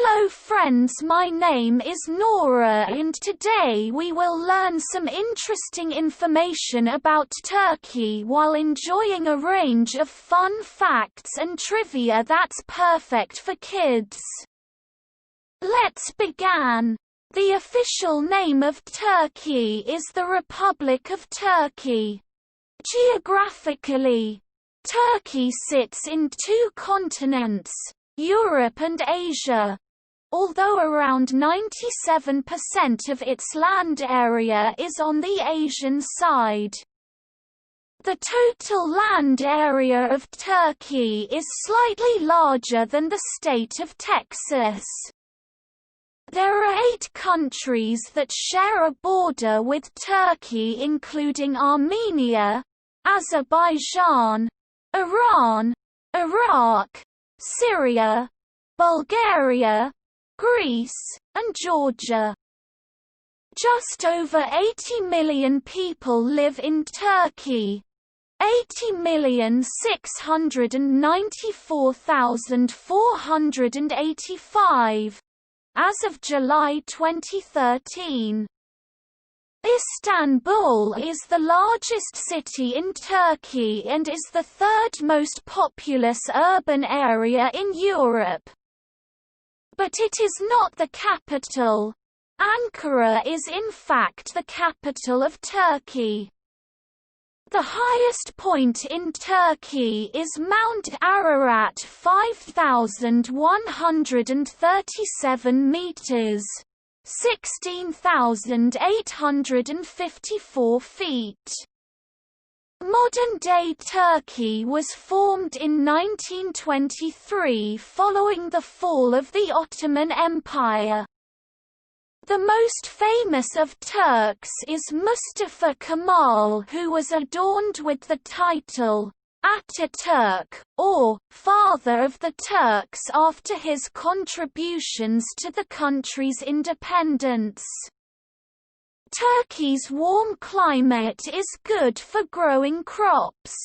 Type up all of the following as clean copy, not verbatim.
Hello friends, my name is Nora and today we will learn some interesting information about Turkey while enjoying a range of fun facts and trivia that's perfect for kids. Let's begin. The official name of Turkey is the Republic of Turkey. Geographically, Turkey sits in two continents, Europe and Asia, although around 97% of its land area is on the Asian side. The total land area of Turkey is slightly larger than the state of Texas. There are 8 countries that share a border with Turkey, including Armenia, Azerbaijan, Iran, Iraq, Syria, Bulgaria, Greece, and Georgia. Just over 80 million people live in Turkey. 80,694,485, as of July 2013. Istanbul is the largest city in Turkey and is the third most populous urban area in Europe. But it is not the capital. Ankara is in fact the capital of Turkey. The highest point in Turkey is Mount Ararat, 5,137 meters. 16,854 feet. Modern-day Turkey was formed in 1923 following the fall of the Ottoman Empire. The most famous of Turks is Mustafa Kemal, who was adorned with the title Ataturk, or Father of the Turks, after his contributions to the country's independence. Turkey's warm climate is good for growing crops.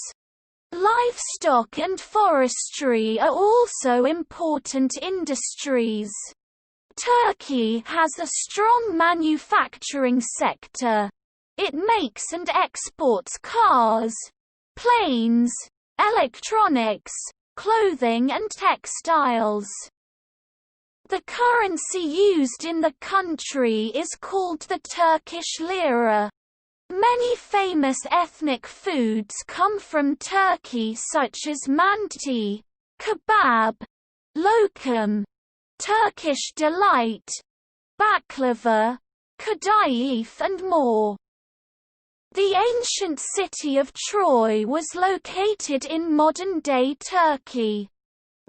Livestock and forestry are also important industries. Turkey has a strong manufacturing sector. It makes and exports cars, planes, electronics, clothing and textiles. The currency used in the country is called the Turkish lira. Many famous ethnic foods come from Turkey, such as manti, kebab, lokum, Turkish delight, baklava, kadayif and more. The ancient city of Troy was located in modern-day Turkey.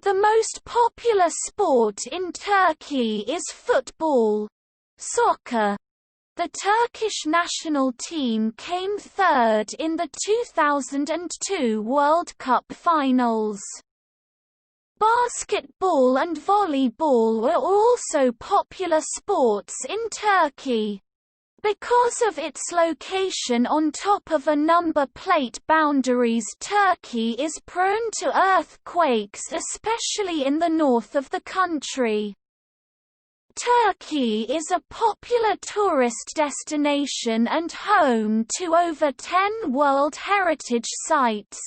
The most popular sport in Turkey is football, soccer. The Turkish national team came third in the 2002 World Cup finals. Basketball and volleyball are also popular sports in Turkey. Because of its location on top of a number plate boundaries, Turkey is prone to earthquakes, especially in the north of the country. Turkey is a popular tourist destination and home to over 10 World Heritage Sites.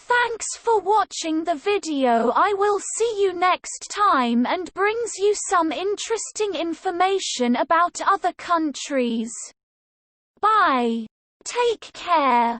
Thanks for watching the video. I will see you next time and brings you some interesting information about other countries. Bye. Take care.